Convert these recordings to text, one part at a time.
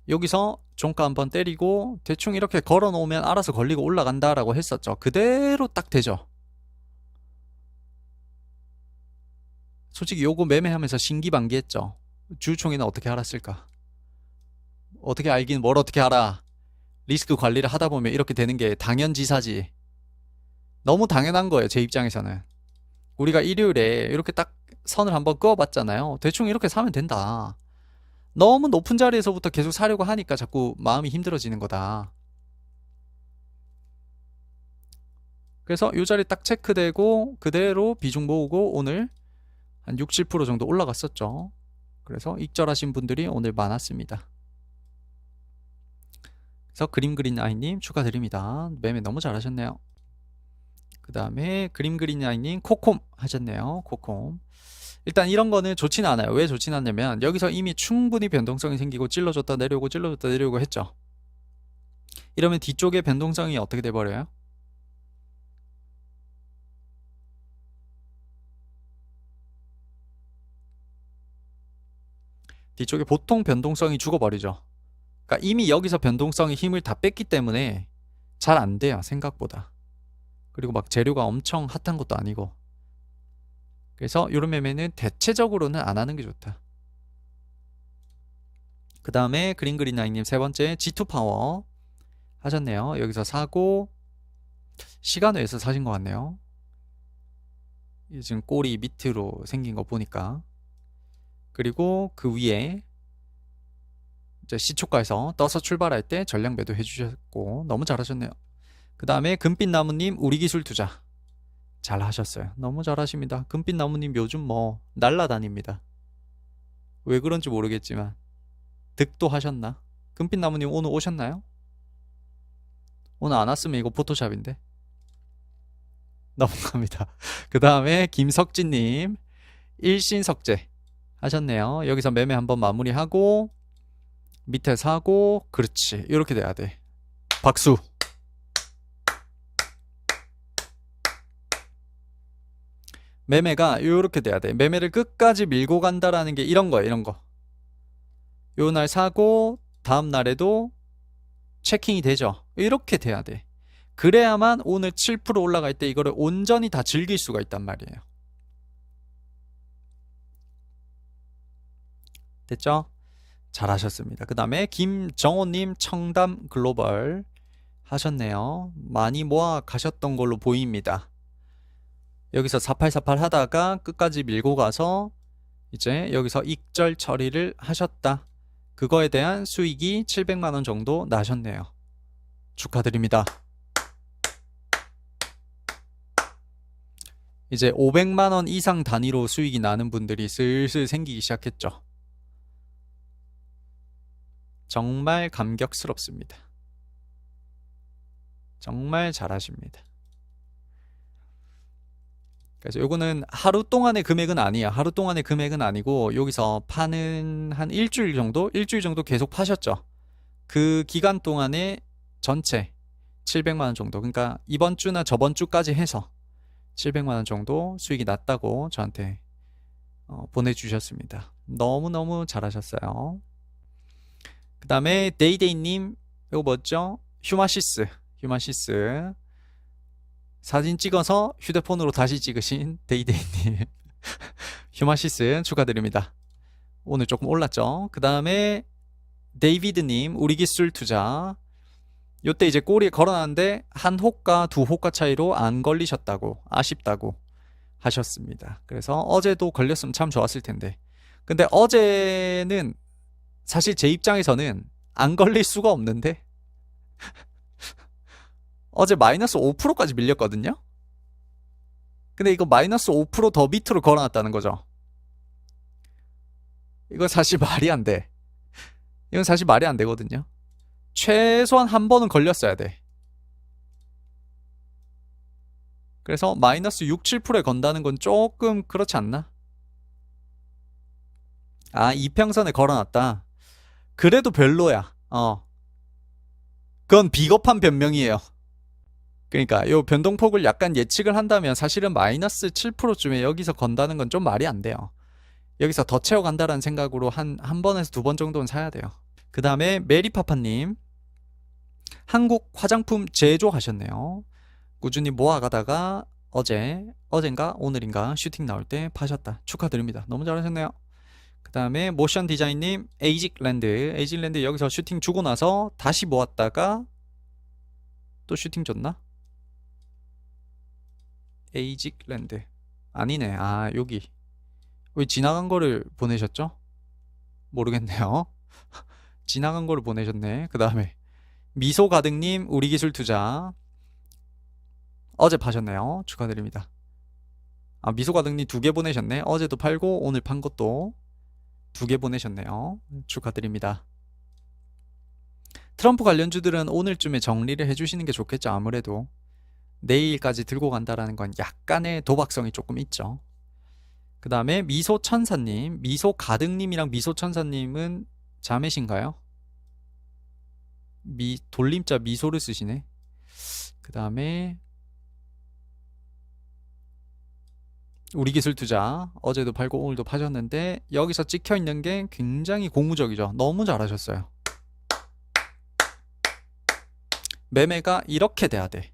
여기서 종가 한번 때리고 대충 이렇게 걸어 놓으면 알아서 걸리고 올라간다라고 했었죠. 그대로 딱 되죠. 솔직히 요거 매매하면서 신기반기했죠. 주주총회는 어떻게 알았을까? 어떻게 알긴 뭘 어떻게 알아. 리스크 관리를 하다 보면 이렇게 되는 게 당연지사지. 너무 당연한 거예요, 제 입장에서는. 우리가 일요일에 이렇게 딱 선을 한번 그어봤잖아요. 대충 이렇게 사면 된다. 너무 높은 자리에서부터 계속 사려고 하니까 자꾸 마음이 힘들어지는 거다. 그래서 이 자리 딱 체크되고 그대로 비중 모으고 오늘 한 6, 7% 정도 올라갔었죠. 그래서 익절하신 분들이 오늘 많았습니다. 그래서 그림그린아이님 축하드립니다. 매매 너무 잘하셨네요. 그 다음에 그림그린아이님 코콤 하셨네요. 코콤. 일단 이런 거는 좋지는 않아요. 왜 좋지는 않냐면 여기서 이미 충분히 변동성이 생기고 찔러줬다 내려오고 찔러줬다 내려오고 했죠. 이러면 뒤쪽에 변동성이 어떻게 돼버려요? 뒤쪽에 보통 변동성이 죽어버리죠. 그러니까 이미 여기서 변동성이 힘을 다 뺐기 때문에 잘 안 돼요. 생각보다. 그리고 막 재료가 엄청 핫한 것도 아니고. 그래서 이런 매매는 대체적으로는 안 하는 게 좋다. 그 다음에 그린그린아이님 세 번째 G2파워 하셨네요. 여기서 사고 시간외에서 사신 것 같네요. 지금 꼬리 밑으로 생긴 거 보니까. 그리고 그 위에 이제 시초가에서 떠서 출발할 때 전량 매도 해주셨고 너무 잘하셨네요. 그 다음에 금빛나무님 우리기술 투자 잘 하셨어요. 너무 잘하십니다. 금빛나무님 요즘 뭐 날라다닙니다. 왜 그런지 모르겠지만 득도 하셨나? 금빛나무님 오늘 오셨나요? 오늘 안 왔으면 이거 포토샵인데. 넘어갑니다. 그 다음에 김석진님 일신석재 하셨네요. 여기서 매매 한번 마무리하고 밑에 사고 그렇지 이렇게 돼야 돼. 박수. 매매가 이렇게 돼야 돼. 매매를 끝까지 밀고 간다라는 게 이런 거예요. 이런 거. 요 날 사고 다음 날에도 체킹이 되죠. 이렇게 돼야 돼. 그래야만 오늘 7% 올라갈 때 이거를 온전히 다 즐길 수가 있단 말이에요. 됐죠? 잘하셨습니다. 그 다음에 김정호님 청담 글로벌 하셨네요. 많이 모아 가셨던 걸로 보입니다. 여기서 4848 하다가 끝까지 밀고 가서 이제 여기서 익절 처리를 하셨다. 그거에 대한 수익이 700만원 정도 나셨네요. 축하드립니다. 이제 500만원 이상 단위로 수익이 나는 분들이 슬슬 생기기 시작했죠. 정말 감격스럽습니다. 정말 잘하십니다. 그래서 요거는 하루 동안의 금액은 아니에요. 하루 동안의 금액은 아니고 여기서 파는 한 일주일 정도 계속 파셨죠. 그 기간 동안에 전체 700만원 정도, 그러니까 이번 주나 저번 주까지 해서 700만원 정도 수익이 났다고 저한테 보내주셨습니다. 너무너무 잘하셨어요. 그 다음에 데이데이님 이거 뭐죠? 휴마시스 사진 찍어서 휴대폰으로 다시 찍으신 데이데이님 휴마시스 축하드립니다. 오늘 조금 올랐죠. 그 다음에 데이비드님 우리기술 투자 요때 이제 꼬리에 걸어놨는데 한 호가 두 호가 차이로 안 걸리셨다고 아쉽다고 하셨습니다. 그래서 어제도 걸렸으면 참 좋았을 텐데 근데 어제는 사실 제 입장에서는 안 걸릴 수가 없는데 어제 마이너스 5%까지 밀렸거든요. 근데 이거 마이너스 5% 더 밑으로 걸어놨다는 거죠. 이건 사실 말이 안 돼. 이건 사실 말이 안 되거든요. 최소한 한 번은 걸렸어야 돼. 그래서 마이너스 6, 7%에 건다는 건 조금 그렇지 않나? 아, 이평선에 걸어놨다. 그래도 별로야. 그건 비겁한 변명이에요. 그러니까 요 변동폭을 약간 예측을 한다면 사실은 마이너스 7%쯤에 여기서 건다는 건 좀 말이 안 돼요. 여기서 더 채워간다라는 생각으로 한 번에서 두 번 정도는 사야 돼요. 그 다음에 메리파파님, 한국 화장품 제조하셨네요. 꾸준히 모아가다가 어젠가 오늘인가 슈팅 나올 때 파셨다. 축하드립니다. 너무 잘하셨네요. 그 다음에 모션 디자인님, 에이직랜드 여기서 슈팅 주고 나서 다시 모았다가 또 슈팅 줬나? 에이직랜드 아니네. 아, 여기 왜 지나간 거를 보내셨죠? 모르겠네요. 지나간 거를 보내셨네. 그 다음에 미소가득님, 우리기술투자 어제 파셨네요. 축하드립니다. 아, 미소가득님 2개 보내셨네. 어제도 팔고 오늘 판 것도 2개 보내셨네요. 축하드립니다. 트럼프 관련주들은 오늘쯤에 정리를 해주시는 게 좋겠죠. 아무래도 내일까지 들고 간다라는 건 약간의 도박성이 조금 있죠. 그 다음에 미소천사님, 미소가득님이랑 미소천사님은 자매신가요? 돌림자 미소를 쓰시네. 그 다음에 우리기술투자 어제도 팔고 오늘도 파셨는데 여기서 찍혀있는 게 굉장히 고무적이죠. 너무 잘하셨어요. 매매가 이렇게 돼야 돼.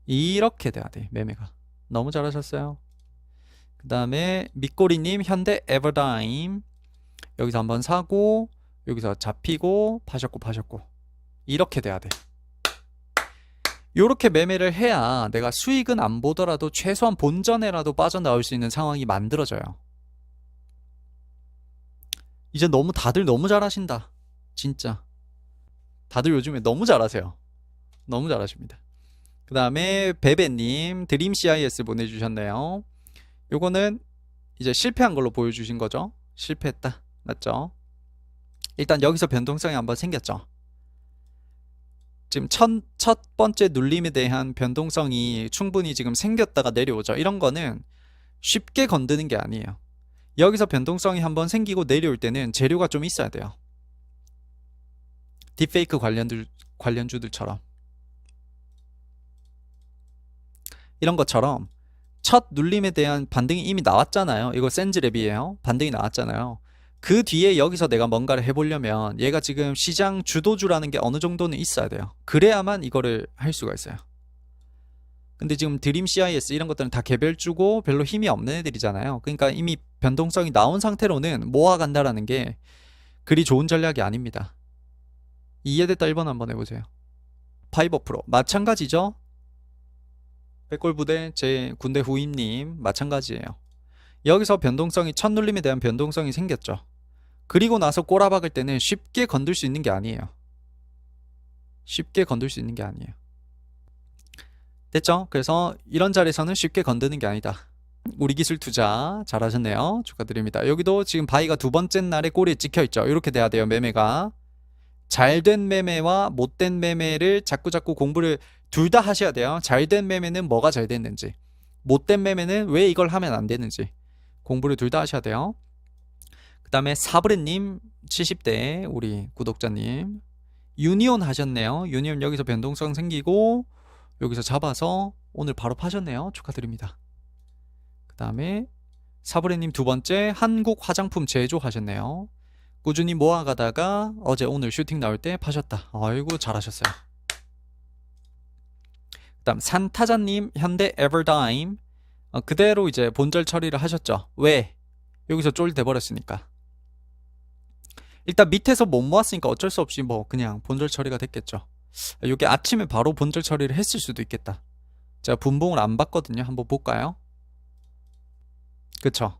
이렇게 돼야 돼. 매매가 너무 잘하셨어요. 그 다음에 밑꼬리님, 현대 에버다임 여기서 한번 사고 여기서 잡히고 파셨고 이렇게 돼야 돼. 이렇게 매매를 해야 내가 수익은 안 보더라도 최소한 본전에라도 빠져나올 수 있는 상황이 만들어져요. 이제 다들 너무 잘하신다. 진짜 다들 요즘에 너무 잘하세요. 너무 잘하십니다. 그 다음에 베베님, 드림 CIS 보내주셨네요. 요거는 이제 실패한 걸로 보여주신 거죠. 실패했다. 맞죠? 일단 여기서 변동성이 한번 생겼죠. 지금 첫 번째 눌림에 대한 변동성이 충분히 지금 생겼다가 내려오죠. 이런 거는 쉽게 건드는 게 아니에요. 여기서 변동성이 한번 생기고 내려올 때는 재료가 좀 있어야 돼요. 딥페이크 관련주들처럼. 이런 것처럼 첫 눌림에 대한 반등이 이미 나왔잖아요. 이거 센즈랩이에요. 반등이 나왔잖아요. 그 뒤에 여기서 내가 뭔가를 해보려면 얘가 지금 시장 주도주라는 게 어느 정도는 있어야 돼요. 그래야만 이거를 할 수가 있어요. 근데 지금 드림 CIS 이런 것들은 다 개별주고 별로 힘이 없는 애들이잖아요. 그러니까 이미 변동성이 나온 상태로는 모아간다라는 게 그리 좋은 전략이 아닙니다. 이해됐다 1번 한번 해보세요. 파이버 프로 마찬가지죠. 백골부대 제 군대 후임님 마찬가지예요. 여기서 변동성이 첫 눌림에 대한 변동성이 생겼죠. 그리고 나서 꼬라박을 때는 쉽게 건들 수 있는 게 아니에요. 쉽게 건들 수 있는 게 아니에요. 됐죠? 그래서 이런 자리에서는 쉽게 건드는 게 아니다. 우리기술투자 잘하셨네요. 축하드립니다. 여기도 지금 바이가 2번째 날에 꼬리에 찍혀있죠. 이렇게 돼야 돼요. 매매가 잘된 매매와 못된 매매를 자꾸 공부를 둘 다 하셔야 돼요. 잘된 매매는 뭐가 잘 됐는지, 못된 매매는 왜 이걸 하면 안 되는지 공부를 둘 다 하셔야 돼요. 그 다음에 사브레님 70대 우리 구독자님 유니온 하셨네요. 유니온 여기서 변동성 생기고 여기서 잡아서 오늘 바로 파셨네요. 축하드립니다. 그 다음에 사브레님 2번째 한국 화장품 제조 하셨네요. 꾸준히 모아가다가 어제 오늘 슈팅 나올 때 파셨다. 아이고 잘하셨어요. 그 다음 산타자님 현대 에버다임 그대로 이제 본절 처리를 하셨죠. 왜? 여기서 쫄 돼버렸으니까. 일단 밑에서 못 모았으니까 어쩔 수 없이 뭐 그냥 본절 처리가 됐겠죠. 이게 아침에 바로 본절 처리를 했을 수도 있겠다. 제가 분봉을 안 봤거든요. 한번 볼까요? 그쵸?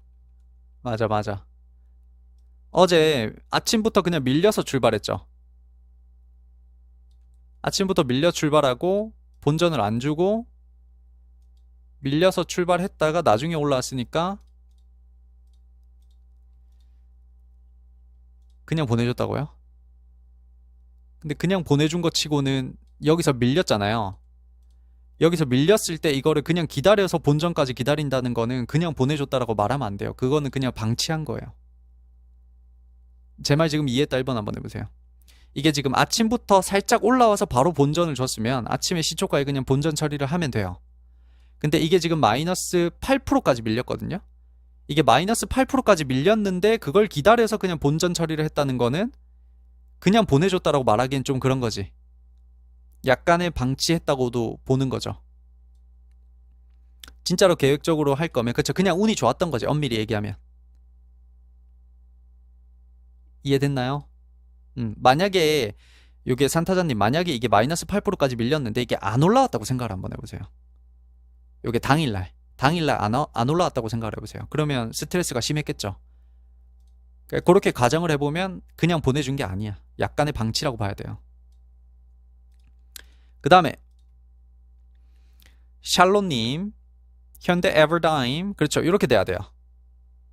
맞아. 어제 아침부터 그냥 밀려서 출발했죠. 아침부터 밀려 출발하고 본전을 안 주고 밀려서 출발했다가 나중에 올라왔으니까 그냥 보내줬다고요? 근데 그냥 보내준 것 치고는 여기서 밀렸잖아요. 여기서 밀렸을 때 이거를 그냥 기다려서 본전까지 기다린다는 거는 그냥 보내줬다라고 말하면 안 돼요. 그거는 그냥 방치한 거예요. 제 말 지금 이해했다 1번 한번 해보세요. 이게 지금 아침부터 살짝 올라와서 바로 본전을 줬으면 아침에 시초가에 그냥 본전 처리를 하면 돼요. 근데 이게 지금 마이너스 8%까지 밀렸거든요. 이게 마이너스 8%까지 밀렸는데 그걸 기다려서 그냥 본전 처리를 했다는 거는 그냥 보내줬다라고 말하기엔 좀 그런 거지. 약간의 방치했다고도 보는 거죠. 진짜로 계획적으로 할 거면 그쵸, 그냥 운이 좋았던 거지, 엄밀히 얘기하면. 이해됐나요? 만약에 이게 산타자님, 만약에 이게 마이너스 8%까지 밀렸는데 이게 안 올라왔다고 생각을 한번 해보세요. 이게 당일날 안 올라왔다고 생각을 해보세요. 그러면 스트레스가 심했겠죠. 그렇게 가정을 해보면 그냥 보내준 게 아니야. 약간의 방치라고 봐야 돼요. 그 다음에 샬롯님, 현대 에버다임, 그렇죠, 이렇게 돼야 돼요.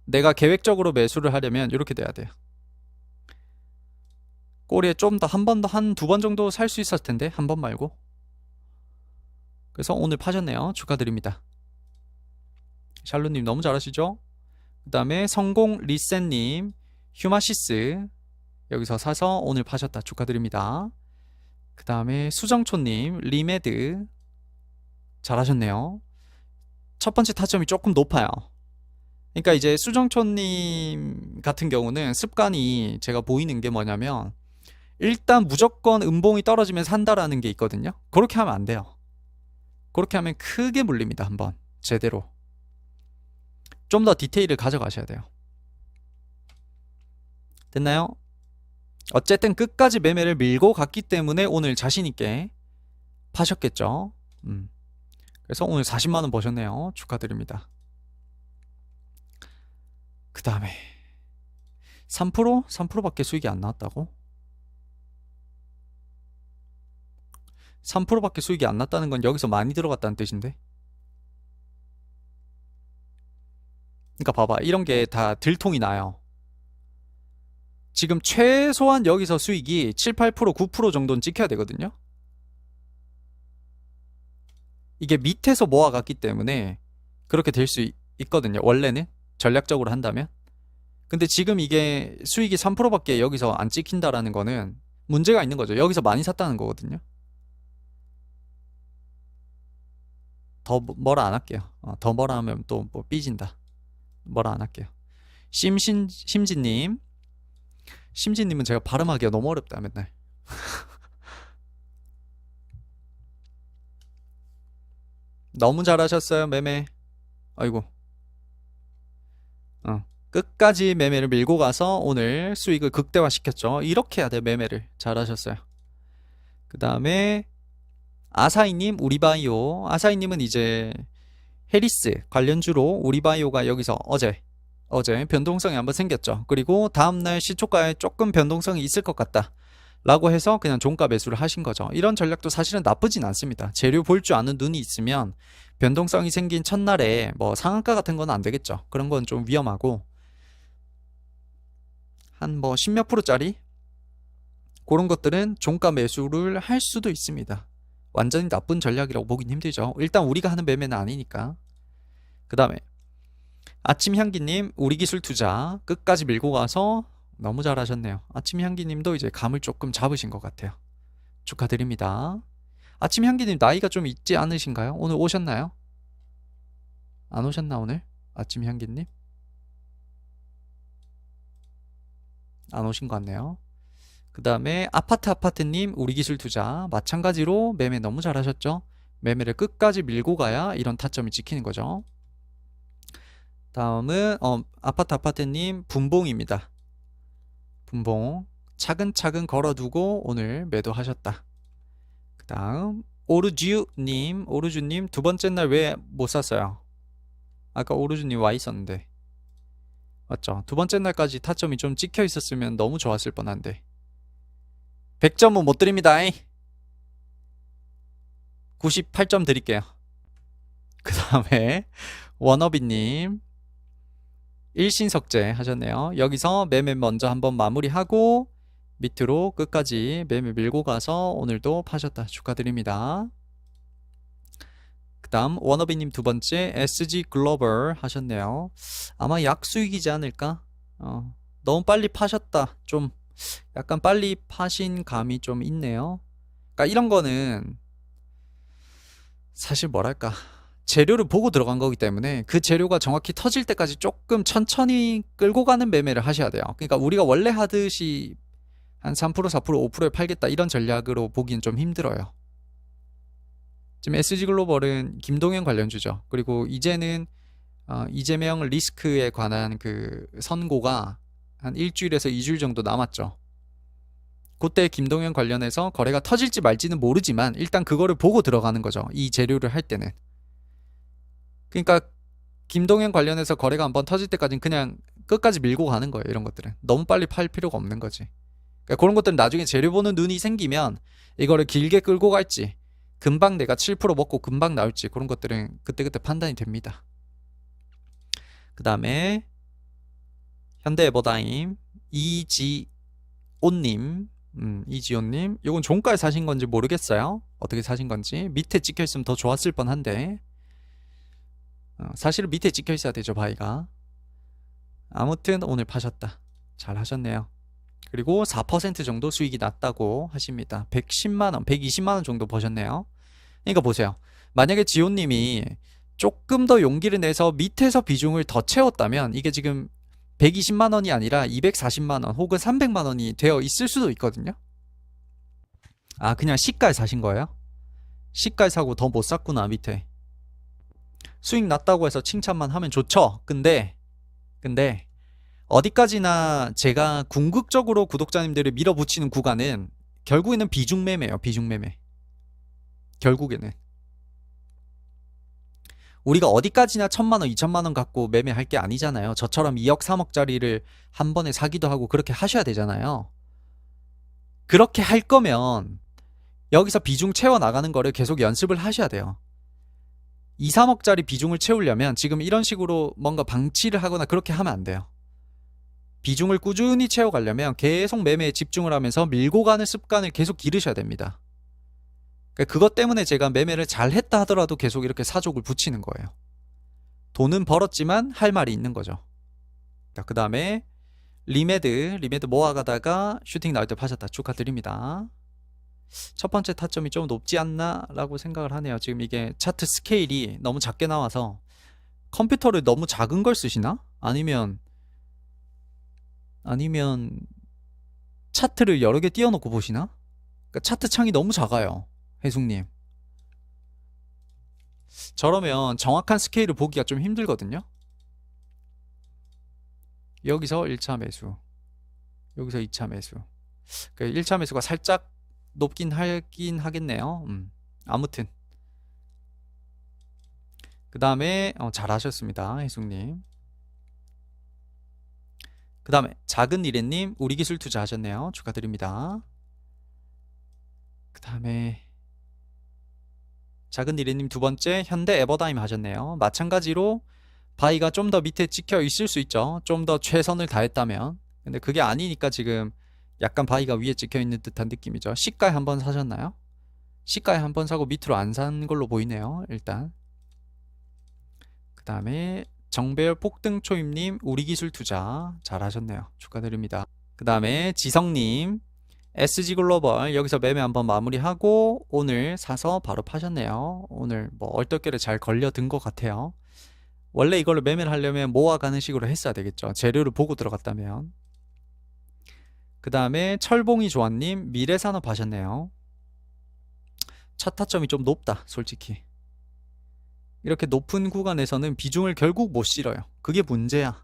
내가 계획적으로 매수를 하려면 이렇게 돼야 돼요. 꼬리에 좀 더, 한 번 더, 한 두 번 정도 살 수 있었을 텐데, 한 번 말고. 그래서 오늘 파셨네요. 축하드립니다. 샬롯님 너무 잘하시죠? 그 다음에 성공 리셋님, 휴마시스 여기서 사서 오늘 파셨다. 축하드립니다. 그 다음에 수정초님, 리메드 잘하셨네요. 첫 번째 타점이 조금 높아요. 그러니까 이제 수정초님 같은 경우는 습관이 제가 보이는 게 뭐냐면, 일단 무조건 음봉이 떨어지면 산다라는 게 있거든요. 그렇게 하면 안 돼요. 그렇게 하면 크게 물립니다. 한번 제대로 좀 더 디테일을 가져가셔야 돼요. 됐나요? 어쨌든 끝까지 매매를 밀고 갔기 때문에 오늘 자신있게 파셨겠죠. 그래서 오늘 40만원 버셨네요. 축하드립니다. 그 다음에 3%? 3%밖에 수익이 안 나왔다고? 3%밖에 수익이 안 났다는 건 여기서 많이 들어갔다는 뜻인데? 그러니까 봐봐, 이런 게 다 들통이 나요. 지금 최소한 여기서 수익이 7, 8%, 9% 정도는 찍혀야 되거든요. 이게 밑에서 모아갔기 때문에 그렇게 될 수 있거든요. 원래는 전략적으로 한다면. 근데 지금 이게 수익이 3%밖에 여기서 안 찍힌다라는 거는 문제가 있는 거죠. 여기서 많이 샀다는 거거든요. 더 뭐라 안 할게요. 더 뭐라 하면 또 뭐 삐진다. 뭐라 안 할게요. 심진님은 제가 발음하기가 너무 어렵다 맨날. 너무 잘하셨어요 매매. 아이고. 끝까지 매매를 밀고 가서 오늘 수익을 극대화시켰죠. 이렇게 해야 돼, 매매를. 잘하셨어요. 그 다음에 아사히님, 우리바이오. 아사히님은 이제 해리스 관련주로 우리바이오가 여기서 어제 변동성이 한번 생겼죠. 그리고 다음날 시초가에 조금 변동성이 있을 것 같다 라고 해서 그냥 종가 매수를 하신 거죠. 이런 전략도 사실은 나쁘진 않습니다. 재료 볼 줄 아는 눈이 있으면 변동성이 생긴 첫날에 뭐 상한가 같은 건 안 되겠죠. 그런 건 좀 위험하고, 한 뭐 10몇 %짜리 그런 것들은 종가 매수를 할 수도 있습니다. 완전히 나쁜 전략이라고 보긴 힘들죠. 일단 우리가 하는 매매는 아니니까. 그 다음에 아침향기님, 우리기술투자 끝까지 밀고 가서 너무 잘하셨네요. 아침향기님도 이제 감을 조금 잡으신 것 같아요. 축하드립니다. 아침향기님 나이가 좀 있지 않으신가요? 오늘 오셨나요? 안 오셨나 오늘? 아침향기님? 안 오신 것 같네요. 그 다음에 아파트님, 우리기술투자 마찬가지로 매매 너무 잘하셨죠? 매매를 끝까지 밀고 가야 이런 타점이 찍히는 거죠. 다음은 아파트님 분봉입니다. 분봉 차근차근 걸어두고 오늘 매도하셨다. 그 다음 오르주님 두 번째 날 왜 못 샀어요? 아까 오르주님 와 있었는데 맞죠? 두 번째 날까지 타점이 좀 찍혀 있었으면 너무 좋았을 뻔한데 100점은 못 드립니다. 98점 드릴게요. 그 다음에 원어비님 일신석재 하셨네요. 여기서 매매 먼저 한번 마무리하고 밑으로 끝까지 매매 밀고 가서 오늘도 파셨다. 축하드립니다. 그 다음 원어비님 두 번째 SG글로벌 하셨네요. 아마 약수익이지 않을까? 너무 빨리 파셨다. 좀 약간 빨리 파신 감이 좀 있네요. 그러니까 이런 거는 사실 뭐랄까, 재료를 보고 들어간 거기 때문에 그 재료가 정확히 터질 때까지 조금 천천히 끌고 가는 매매를 하셔야 돼요. 그러니까 우리가 원래 하듯이 한 3%, 4%, 5%에 팔겠다 이런 전략으로 보기엔 좀 힘들어요. 지금 SG글로벌은 김동연 관련주죠. 그리고 이제는 이재명 리스크에 관한 그 선고가 한 일주일에서 2주일 정도 남았죠. 그때 김동연 관련해서 거래가 터질지 말지는 모르지만 일단 그거를 보고 들어가는 거죠. 이 재료를 할 때는. 그러니까 김동연 관련해서 거래가 한번 터질 때까지는 그냥 끝까지 밀고 가는 거예요. 이런 것들은. 너무 빨리 팔 필요가 없는 거지. 그러니까 그런 것들은 나중에 재료 보는 눈이 생기면 이거를 길게 끌고 갈지 금방 내가 7% 먹고 금방 나올지 그런 것들은 그때그때 판단이 됩니다. 그 다음에 현대에버다임 이지온님 이지온님 요건 종가에 사신 건지 모르겠어요. 어떻게 사신 건지. 밑에 찍혀있으면 더 좋았을 뻔한데 사실은 밑에 찍혀있어야 되죠. 바이가. 아무튼 오늘 파셨다. 잘 하셨네요. 그리고 4% 정도 수익이 났다고 하십니다. 110만원 120만원 정도 버셨네요. 그러니까 보세요. 만약에 지온님이 조금 더 용기를 내서 밑에서 비중을 더 채웠다면 이게 지금 120만원이 아니라 240만원 혹은 300만원이 되어 있을 수도 있거든요. 아, 그냥 시가에 사신 거예요? 시가에 사고 더 못 샀구나. 밑에 수익 났다고 해서 칭찬만 하면 좋죠. 근데 어디까지나 제가 궁극적으로 구독자님들을 밀어붙이는 구간은 결국에는 비중매매예요. 비중매매. 결국에는 우리가 어디까지나 1000만원 2000만원 갖고 매매할 게 아니잖아요. 저처럼 2억 3억짜리를 한 번에 사기도 하고 그렇게 하셔야 되잖아요. 그렇게 할 거면 여기서 비중 채워나가는 거를 계속 연습을 하셔야 돼요. 2, 3억짜리 비중을 채우려면 지금 이런 식으로 뭔가 방치를 하거나 그렇게 하면 안 돼요. 비중을 꾸준히 채워가려면 계속 매매에 집중을 하면서 밀고 가는 습관을 계속 기르셔야 됩니다. 그것 때문에 제가 매매를 잘 했다 하더라도 계속 이렇게 사족을 붙이는 거예요. 돈은 벌었지만 할 말이 있는 거죠. 그 다음에 리메드 모아가다가 슈팅 나올 때 파셨다. 축하드립니다. 첫 번째 타점이 좀 높지 않나 라고 생각을 하네요. 지금 이게 차트 스케일이 너무 작게 나와서 컴퓨터를 너무 작은 걸 쓰시나? 아니면 차트를 여러 개 띄워놓고 보시나? 그러니까 차트 창이 너무 작아요. 해숙님. 저러면 정확한 스케일을 보기가 좀 힘들거든요. 여기서 1차 매수, 여기서 2차 매수. 1차 매수가 살짝 높긴 하긴 하겠네요. 아무튼 그 다음에 잘하셨습니다. 해숙님. 그 다음에 작은 이래님 우리기술 투자하셨네요. 축하드립니다. 그 다음에 작은 이래님 두 번째 현대에버다임 하셨네요. 마찬가지로 바이가 좀 더 밑에 찍혀 있을 수 있죠. 좀 더 최선을 다했다면. 근데 그게 아니니까 지금 약간 바이가 위에 찍혀 있는 듯한 느낌이죠. 시가에 한번 사셨나요? 시가에 한번 사고 밑으로 안 산 걸로 보이네요. 일단 그 다음에 정배열 폭등초임님 우리기술 투자 잘하셨네요. 축하드립니다. 그 다음에 지성님 SG글로벌 여기서 매매 한번 마무리하고 오늘 사서 바로 파셨네요. 오늘 뭐 얼떨결에 잘 걸려든 것 같아요. 원래 이걸로 매매를 하려면 모아가는 식으로 했어야 되겠죠. 재료를 보고 들어갔다면. 그 다음에 철봉이 조아님 미래산업 하셨네요. 첫 타점이 좀 높다. 솔직히 이렇게 높은 구간에서는 비중을 결국 못 실어요. 그게 문제야.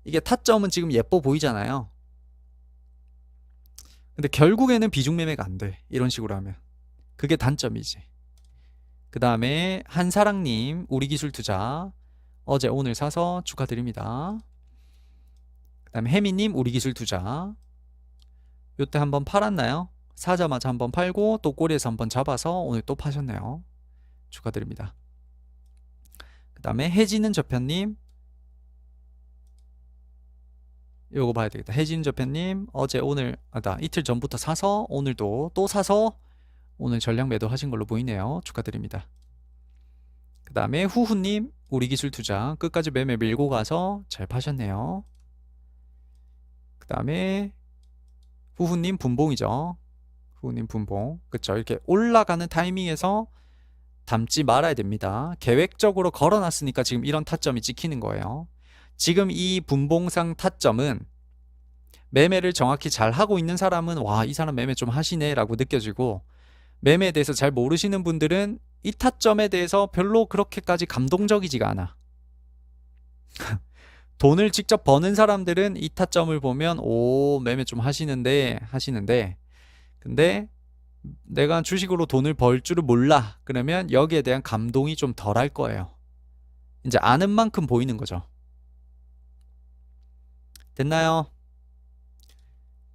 이게 타점은 지금 예뻐 보이잖아요. 근데 결국에는 비중 매매가 안 돼. 이런 식으로 하면. 그게 단점이지. 그 다음에 한사랑님 우리기술 투자 어제 오늘 사서 축하드립니다. 그 다음에 혜미님 우리기술 투자 요때 한번 팔았나요? 사자마자 한번 팔고 또 꼬리에서 한번 잡아서 오늘 또 파셨네요. 축하드립니다. 그 다음에 해지는 저편님 요거 봐야 되겠다. 해지는 저편님 어제 오늘 이틀 전부터 사서 오늘도 또 사서 오늘 전량 매도 하신 걸로 보이네요. 축하드립니다. 그 다음에 후후님 우리기술 투자 끝까지 매매 밀고 가서 잘 파셨네요. 그 다음에 후후님 분봉이죠. 후후님 분봉. 그쵸. 이렇게 올라가는 타이밍에서 담지 말아야 됩니다. 계획적으로 걸어놨으니까 지금 이런 타점이 찍히는 거예요. 지금 이 분봉상 타점은 매매를 정확히 잘 하고 있는 사람은 와, 이 사람 매매 좀 하시네 라고 느껴지고, 매매에 대해서 잘 모르시는 분들은 이 타점에 대해서 별로 그렇게까지 감동적이지가 않아. 돈을 직접 버는 사람들은 이 타점을 보면 오, 매매 좀 하시는데 근데 내가 주식으로 돈을 벌 줄을 몰라 그러면 여기에 대한 감동이 좀 덜할 거예요. 이제 아는 만큼 보이는 거죠. 됐나요?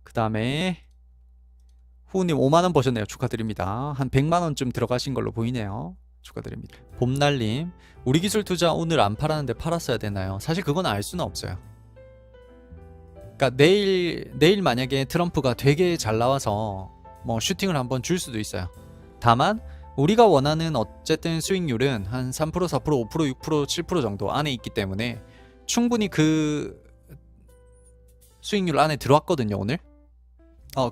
그 다음에 후우님 5만원 버셨네요. 축하드립니다. 한 100만원쯤 들어가신 걸로 보이네요. 축하드립니다. 봄날님, 우리 기술 투자 오늘 안 팔았는데 팔았어야 되나요? 사실 그건 알 수는 없어요. 그러니까 내일 만약에 트럼프가 되게 잘 나와서 뭐 슈팅을 한번 줄 수도 있어요. 다만 우리가 원하는 어쨌든 수익률은 한 3%, 4%, 5%, 6%, 7% 정도 안에 있기 때문에 충분히 그 수익률 안에 들어왔거든요, 오늘.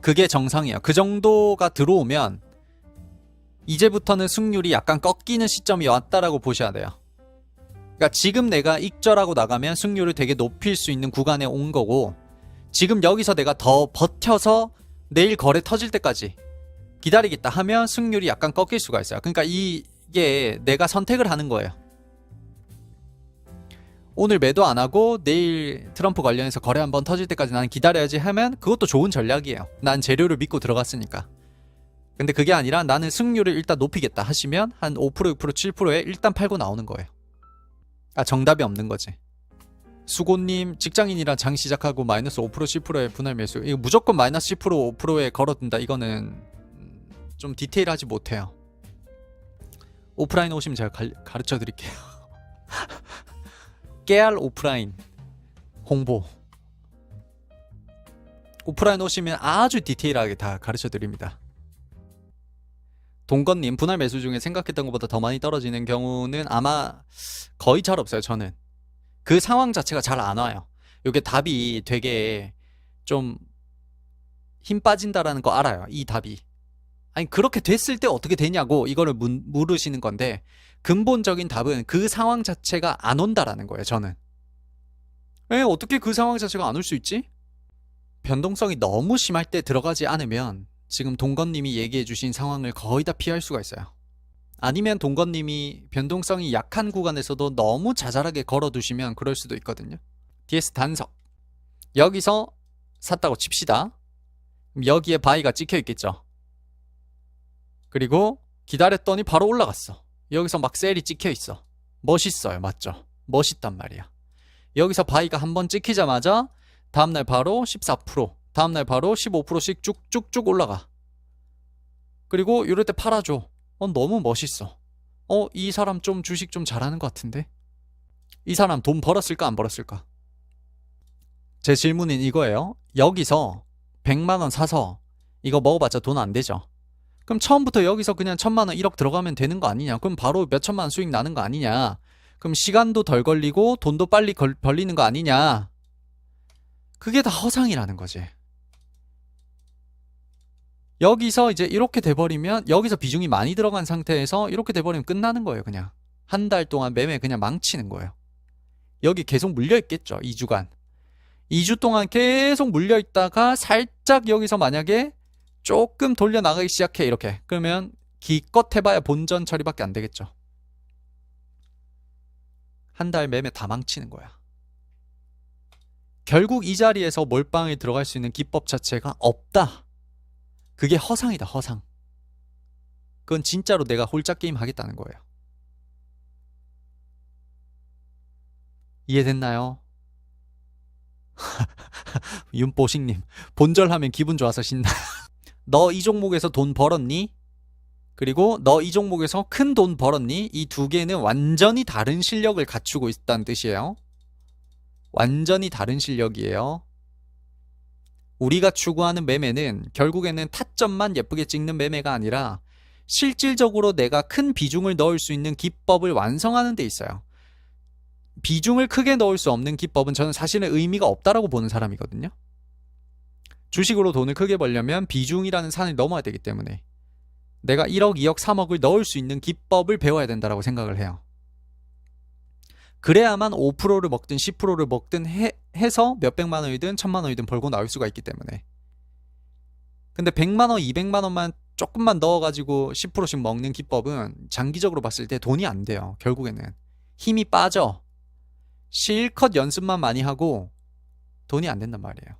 그게 정상이에요. 그 정도가 들어오면 이제부터는 승률이 약간 꺾이는 시점이 왔다라고 보셔야 돼요. 그러니까 지금 내가 익절하고 나가면 승률을 되게 높일 수 있는 구간에 온 거고, 지금 여기서 내가 더 버텨서 내일 거래 터질 때까지 기다리겠다 하면 승률이 약간 꺾일 수가 있어요. 그러니까 이게 내가 선택을 하는 거예요. 오늘 매도 안 하고 내일 트럼프 관련해서 거래 한번 터질 때까지 나는 기다려야지 하면 그것도 좋은 전략이에요. 난 재료를 믿고 들어갔으니까. 근데 그게 아니라 나는 승률을 일단 높이겠다 하시면 한 5%, 6%, 7%에 일단 팔고 나오는 거예요. 정답이 없는 거지. 수고님, 직장인이랑 장 시작하고 마이너스 5%, 10%의 분할 매수. 이거 무조건 마이너스 10%, 5%에 걸어둔다. 이거는 좀 디테일하지 못해요. 오프라인 오시면 제가 가르쳐 드릴게요. 깨알 오프라인 홍보. 오프라인 오시면 아주 디테일하게 다 가르쳐 드립니다. 동건님, 분할 매수 중에 생각했던 것보다 더 많이 떨어지는 경우는 아마 거의 잘 없어요. 저는 그 상황 자체가 잘 안 와요. 이게 답이 되게 좀 힘 빠진다라는 거 알아요. 이 답이. 아니 그렇게 됐을 때 어떻게 되냐고 이거를 물으시는 건데, 근본적인 답은 그 상황 자체가 안 온다라는 거예요. 저는. 어떻게 그 상황 자체가 안 올 수 있지? 변동성이 너무 심할 때 들어가지 않으면 지금 동건님이 얘기해 주신 상황을 거의 다 피할 수가 있어요. 아니면 동건님이 변동성이 약한 구간에서도 너무 자잘하게 걸어두시면 그럴 수도 있거든요. DS 단석. 여기서 샀다고 칩시다. 그럼 여기에 바이가 찍혀 있겠죠. 그리고 기다렸더니 바로 올라갔어. 여기서 막 셀이 찍혀 있어. 멋있어요. 맞죠? 멋있단 말이야. 여기서 바이가 한번 찍히자마자 다음날 바로 14%, 다음날 바로 15%씩 쭉쭉쭉 올라가. 그리고 이럴 때 팔아줘. 너무 멋있어. 이 사람 좀 주식 좀 잘하는 것 같은데? 이 사람 돈 벌었을까 안 벌었을까? 제 질문은 이거예요. 여기서 100만원 사서 이거 먹어봤자 돈 안 되죠? 그럼 처음부터 여기서 그냥 1000만원 1억 들어가면 되는 거 아니냐? 그럼 바로 몇 천만 수익 나는 거 아니냐? 그럼 시간도 덜 걸리고 돈도 빨리 벌리는 거 아니냐? 그게 다 허상이라는 거지. 여기서 이제 이렇게 돼버리면, 여기서 비중이 많이 들어간 상태에서 이렇게 돼버리면 끝나는 거예요. 그냥 한 달 동안 매매 그냥 망치는 거예요. 여기 계속 물려있겠죠. 2주간 2주 동안 계속 물려있다가 살짝 여기서 만약에 조금 돌려나가기 시작해. 이렇게 그러면 기껏 해봐야 본전 처리밖에 안 되겠죠. 한 달 매매 다 망치는 거야. 결국 이 자리에서 몰빵에 들어갈 수 있는 기법 자체가 없다. 그게 허상이다. 허상. 그건 진짜로 내가 홀짝 게임 하겠다는 거예요. 이해됐나요? 윤보식님, 본절하면 기분 좋아서 신나. 너 이 종목에서 돈 벌었니? 그리고 너 이 종목에서 큰 돈 벌었니? 이 두 개는 완전히 다른 실력을 갖추고 있다는 뜻이에요. 완전히 다른 실력이에요. 우리가 추구하는 매매는 결국에는 타점만 예쁘게 찍는 매매가 아니라 실질적으로 내가 큰 비중을 넣을 수 있는 기법을 완성하는 데 있어요. 비중을 크게 넣을 수 없는 기법은 저는 사실은 의미가 없다라고 보는 사람이거든요. 주식으로 돈을 크게 벌려면 비중이라는 산을 넘어야 되기 때문에 내가 1억, 2억, 3억을 넣을 수 있는 기법을 배워야 된다고 생각을 해요. 그래야만 5%를 먹든 10%를 먹든 해서 몇백만 원이든 1000만 원이든 벌고 나올 수가 있기 때문에. 근데 100만 원, 200만 원만 조금만 넣어가지고 10%씩 먹는 기법은 장기적으로 봤을 때 돈이 안 돼요. 결국에는 힘이 빠져. 실컷 연습만 많이 하고 돈이 안 된단 말이에요.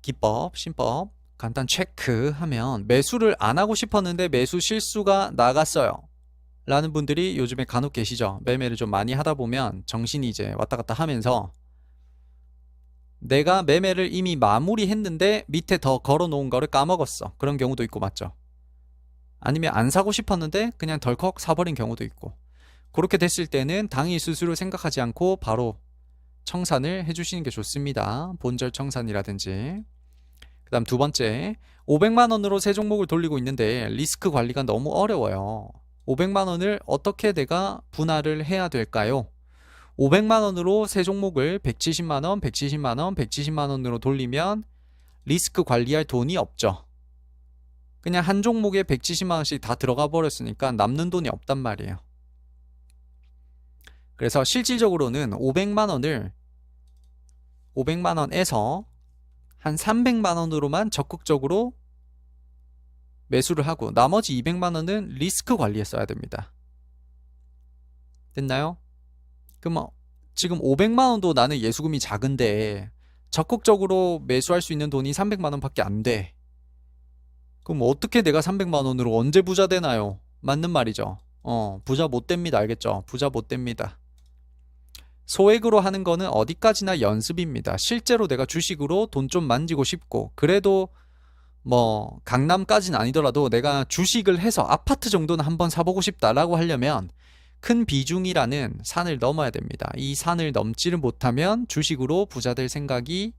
기법, 신법 간단 체크하면 매수를 안 하고 싶었는데 매수 실수가 나갔어요 라는 분들이 요즘에 간혹 계시죠. 매매를 좀 많이 하다 보면 정신이 이제 왔다 갔다 하면서 내가 매매를 이미 마무리했는데 밑에 더 걸어 놓은 거를 까먹었어. 그런 경우도 있고 맞죠. 아니면 안 사고 싶었는데 그냥 덜컥 사버린 경우도 있고. 그렇게 됐을 때는 당일 수수료 생각하지 않고 바로 청산을 해주시는 게 좋습니다. 본절 청산이라든지. 그 다음 두 번째, 500만 원으로 세 종목을 돌리고 있는데 리스크 관리가 너무 어려워요. 500만 원을 어떻게 내가 분할을 해야 될까요? 500만 원으로 세 종목을 170만 원, 170만 원, 170만 원으로 돌리면 리스크 관리할 돈이 없죠. 그냥 한 종목에 170만 원씩 다 들어가 버렸으니까 남는 돈이 없단 말이에요. 그래서 실질적으로는 500만 원에서 한 300만 원으로만 적극적으로 매수를 하고 나머지 200만 원은 리스크 관리에 써야 됩니다. 됐나요? 그럼 지금 500만 원도 나는 예수금이 작은데 적극적으로 매수할 수 있는 돈이 300만 원밖에 안 돼. 그럼 어떻게 내가 300만 원으로 언제 부자 되나요? 맞는 말이죠. 부자 못 됩니다. 알겠죠? 부자 못 됩니다. 소액으로 하는 거는 어디까지나 연습입니다. 실제로 내가 주식으로 돈 좀 만지고 싶고 그래도 뭐 강남까지는 아니더라도 내가 주식을 해서 아파트 정도는 한번 사보고 싶다라고 하려면 큰 비중이라는 산을 넘어야 됩니다. 이 산을 넘지를 못하면 주식으로 부자 될 생각이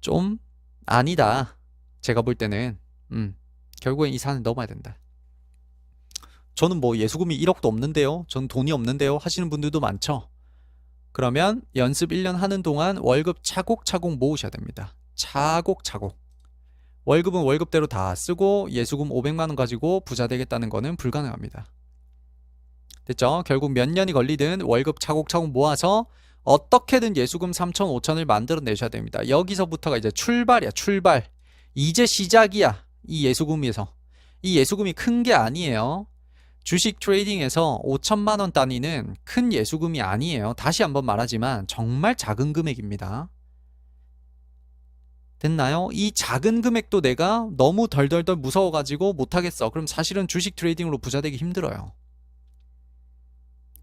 좀 아니다. 제가 볼 때는 결국엔 이 산을 넘어야 된다. 저는 뭐 예수금이 1억도 없는데요. 전 돈이 없는데요. 하시는 분들도 많죠. 그러면 연습 1년 하는 동안 월급 차곡차곡 모으셔야 됩니다. 차곡차곡. 월급은 월급대로 다 쓰고 예수금 500만 원 가지고 부자 되겠다는 거는 불가능합니다. 됐죠? 결국 몇 년이 걸리든 월급 차곡차곡 모아서 어떻게든 예수금 3천, 5천을 만들어내셔야 됩니다. 여기서부터가 이제 출발이야. 출발. 이제 시작이야. 이 예수금에서. 이 예수금이 큰 게 아니에요. 주식 트레이딩에서 5천만 원 단위는 큰 예수금이 아니에요. 다시 한번 말하지만 정말 작은 금액입니다. 됐나요? 이 작은 금액도 내가 너무 덜덜덜 무서워가지고 못하겠어. 그럼 사실은 주식 트레이딩으로 부자 되기 힘들어요.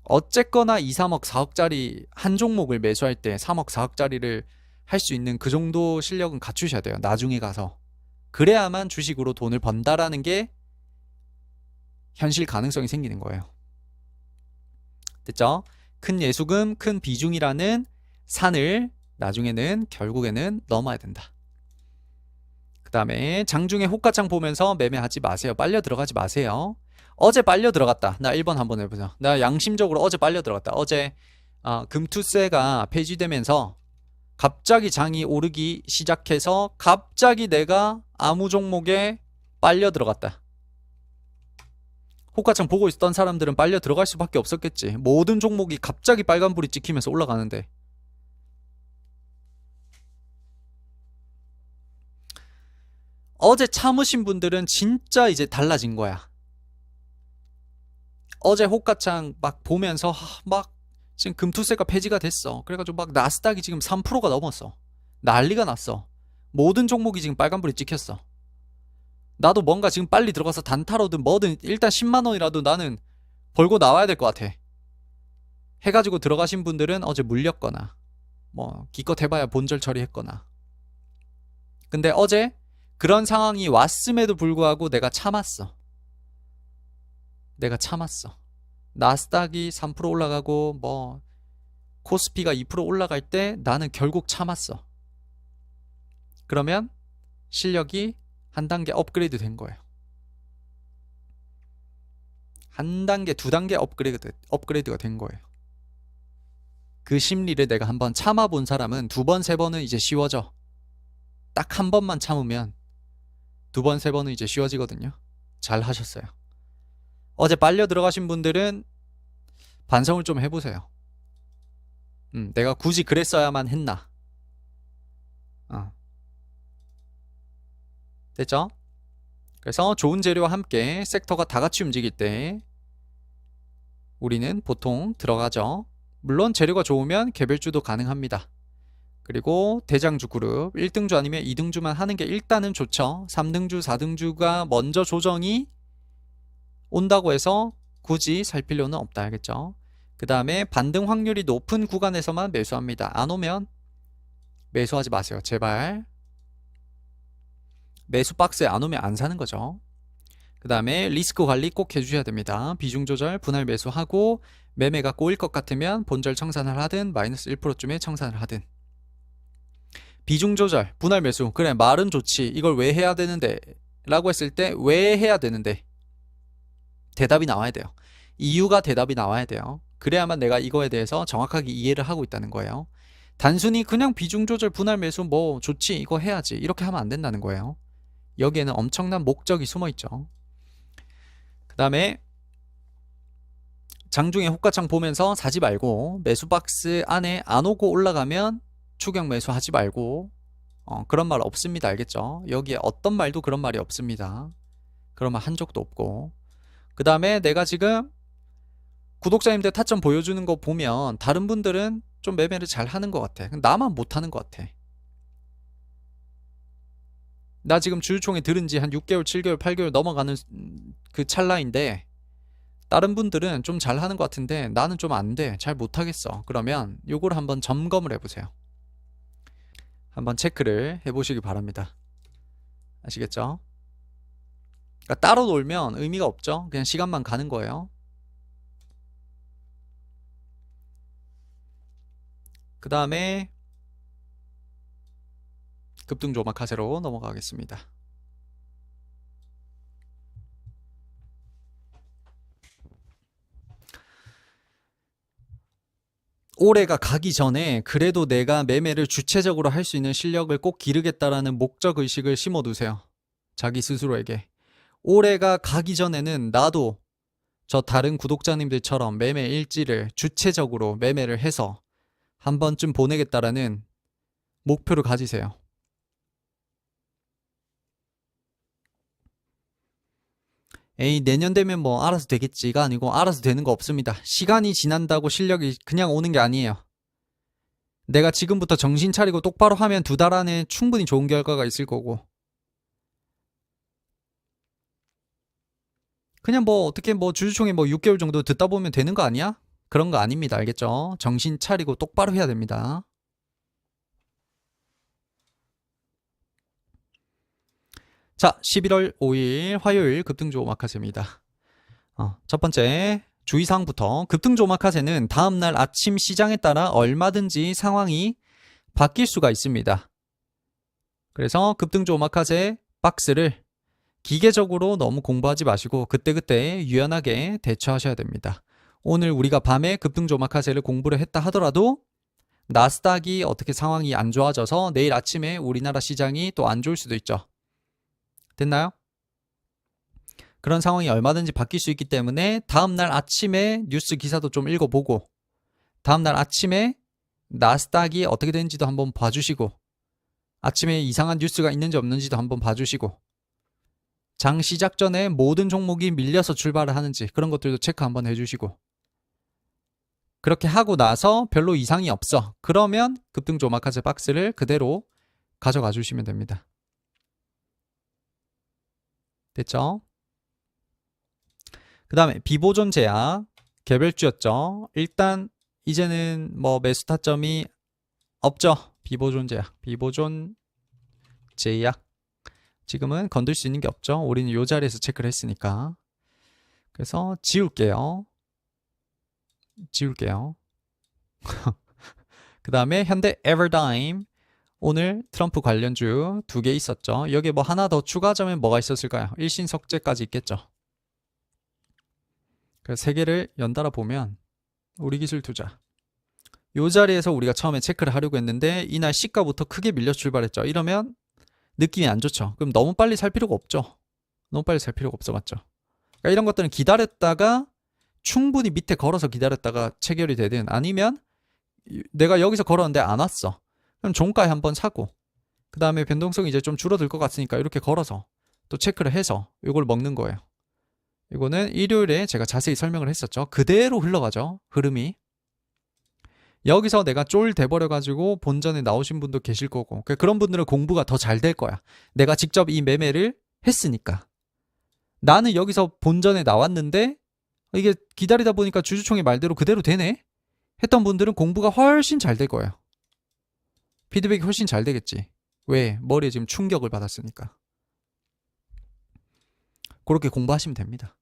어쨌거나 2, 3억, 4억짜리 한 종목을 매수할 때 3억, 4억짜리를 할 수 있는 그 정도 실력은 갖추셔야 돼요. 나중에 가서. 그래야만 주식으로 돈을 번다라는 게 현실 가능성이 생기는 거예요. 됐죠? 큰 예수금, 큰 비중이라는 산을 나중에는 결국에는 넘어야 된다. 그 다음에 장중에 호가창 보면서 매매하지 마세요. 빨려 들어가지 마세요. 어제 빨려 들어갔다. 나 1번 한번 해보자. 나 양심적으로 어제 빨려 들어갔다. 어제 금투세가 폐지되면서 갑자기 장이 오르기 시작해서 갑자기 내가 아무 종목에 빨려 들어갔다. 호가창 보고 있었던 사람들은 빨려 들어갈 수밖에 없었겠지. 모든 종목이 갑자기 빨간불이 찍히면서 올라가는데. 어제 참으신 분들은 진짜 이제 달라진 거야. 어제 호가창 막 보면서 막 지금 금투세가 폐지가 됐어. 그래가지고 막 나스닥이 지금 3%가 넘었어. 난리가 났어. 모든 종목이 지금 빨간불이 찍혔어. 나도 뭔가 지금 빨리 들어가서 단타로든 뭐든 일단 10만 원이라도 나는 벌고 나와야 될 것 같아. 해가지고 들어가신 분들은 어제 물렸거나 뭐 기껏 해봐야 본절 처리했거나. 근데 어제 그런 상황이 왔음에도 불구하고 내가 참았어. 나스닥이 3% 올라가고 뭐 코스피가 2% 올라갈 때 나는 결국 참았어. 그러면 실력이 한 단계 업그레이드 된 거예요. 한 단계, 두 단계 업그레이드가 된 거예요. 그 심리를 내가 한번 참아본 사람은 두 번, 세 번은 이제 쉬워져. 딱 한 번만 참으면 두 번, 세 번은 이제 쉬워지거든요. 잘 하셨어요. 어제 빨려 들어가신 분들은 반성을 좀 해보세요. 내가 굳이 그랬어야만 했나. 됐죠? 그래서 좋은 재료와 함께 섹터가 다 같이 움직일 때 우리는 보통 들어가죠. 물론 재료가 좋으면 개별주도 가능합니다. 그리고 대장주 그룹 1등주 아니면 2등주만 하는 게 일단은 좋죠. 3등주, 4등주가 먼저 조정이 온다고 해서 굳이 살 필요는 없다. 알겠죠? 그 다음에 반등 확률이 높은 구간에서만 매수합니다. 안 오면 매수하지 마세요. 제발. 매수 박스에 안 오면 안 사는 거죠. 그 다음에 리스크 관리 꼭 해주셔야 됩니다. 비중 조절, 분할 매수하고 매매가 꼬일 것 같으면 본절 청산을 하든 마이너스 1%쯤에 청산을 하든. 비중 조절, 분할 매수. 그래 말은 좋지. 이걸 왜 해야 되는데? 라고 했을 때 왜 해야 되는데? 대답이 나와야 돼요. 이유가 대답이 나와야 돼요. 그래야만 내가 이거에 대해서 정확하게 이해를 하고 있다는 거예요. 단순히 그냥 비중 조절, 분할 매수 뭐 좋지 이거 해야지 이렇게 하면 안 된다는 거예요. 여기에는 엄청난 목적이 숨어 있죠. 그 다음에 장중에 호가창 보면서 사지 말고 매수 박스 안에 안 오고 올라가면 추격 매수 하지 말고 그런 말 없습니다. 알겠죠? 여기에 어떤 말도 그런 말이 없습니다. 그런 말 한 적도 없고. 그 다음에 내가 지금 구독자님들 타점 보여주는 거 보면 다른 분들은 좀 매매를 잘 하는 것 같아. 나만 못하는 것 같아. 나 지금 주주총회 들은 지 한 6개월, 7개월, 8개월 넘어가는 그 찰나인데 다른 분들은 좀 잘하는 것 같은데 나는 좀 안 돼. 잘 못하겠어. 그러면 요걸 한번 점검을 해보세요. 한번 체크를 해보시기 바랍니다. 아시겠죠? 그러니까 따로 놀면 의미가 없죠. 그냥 시간만 가는 거예요. 그 다음에 급등주 오마카세로 넘어가겠습니다. 올해가 가기 전에 그래도 내가 매매를 주체적으로 할 수 있는 실력을 꼭 기르겠다라는 목적의식을 심어두세요. 자기 스스로에게. 올해가 가기 전에는 나도 저 다른 구독자님들처럼 매매 일지를 주체적으로 매매를 해서 한 번쯤 보내겠다라는 목표를 가지세요. 에이 내년 되면 뭐 알아서 되겠지가 아니고 알아서 되는 거 없습니다. 시간이 지난다고 실력이 그냥 오는 게 아니에요. 내가 지금부터 정신 차리고 똑바로 하면 2달 안에 충분히 좋은 결과가 있을 거고 그냥 뭐 어떻게 뭐 주주총회 뭐 6개월 정도 듣다 보면 되는 거 아니야? 그런 거 아닙니다. 알겠죠? 정신 차리고 똑바로 해야 됩니다. 자, 11월 5일 화요일 급등주 오마카세입니다. 첫 번째 주의사항부터 급등주 오마카세는 다음날 아침 시장에 따라 얼마든지 상황이 바뀔 수가 있습니다. 그래서 급등주 오마카세 박스를 기계적으로 너무 공부하지 마시고 그때그때 유연하게 대처하셔야 됩니다. 오늘 우리가 밤에 급등주 오마카세를 공부를 했다 하더라도 나스닥이 어떻게 상황이 안 좋아져서 내일 아침에 우리나라 시장이 또 안 좋을 수도 있죠. 됐나요? 그런 상황이 얼마든지 바뀔 수 있기 때문에 다음날 아침에 뉴스 기사도 좀 읽어보고 다음날 아침에 나스닥이 어떻게 되는지도 한번 봐주시고 아침에 이상한 뉴스가 있는지 없는지도 한번 봐주시고 장 시작 전에 모든 종목이 밀려서 출발을 하는지 그런 것들도 체크 한번 해주시고 그렇게 하고 나서 별로 이상이 없어. 그러면 급등주 오마카세 박스를 그대로 가져가 주시면 됩니다. 됐죠? 그 다음에 비보존 제약 개별주였죠. 일단 이제는 뭐 매수 타점이 없죠. 비보존 제약 지금은 건들 수 있는 게 없죠. 우리는 이 자리에서 체크를 했으니까. 그래서 지울게요. 그 다음에 현대 에버다임 오늘 트럼프 관련주 2개 있었죠. 여기에 뭐 하나 더 추가하자면 뭐가 있었을까요? 일신석재까지 있겠죠. 그래서 3개를 연달아 보면 우리기술 투자 이 자리에서 우리가 처음에 체크를 하려고 했는데 이날 시가부터 크게 밀려 출발했죠. 이러면 느낌이 안 좋죠. 그럼 너무 빨리 살 필요가 없죠. 맞죠? 그러니까 이런 것들은 기다렸다가 충분히 밑에 걸어서 기다렸다가 체결이 되든 아니면 내가 여기서 걸었는데 안 왔어. 그럼 종가에 한번 사고, 그 다음에 변동성이 이제 좀 줄어들 것 같으니까 이렇게 걸어서 또 체크를 해서 이걸 먹는 거예요. 이거는 일요일에 제가 자세히 설명을 했었죠. 그대로 흘러가죠, 흐름이. 여기서 내가 쫄 돼버려가지고 본전에 나오신 분도 계실 거고, 그런 분들은 공부가 더 잘 될 거야. 내가 직접 이 매매를 했으니까. 나는 여기서 본전에 나왔는데 이게 기다리다 보니까 주주총회 말대로 그대로 되네? 했던 분들은 공부가 훨씬 잘 될 거예요. 피드백이 훨씬 잘 되겠지. 왜? 머리에 지금 충격을 받았으니까. 그렇게 공부하시면 됩니다.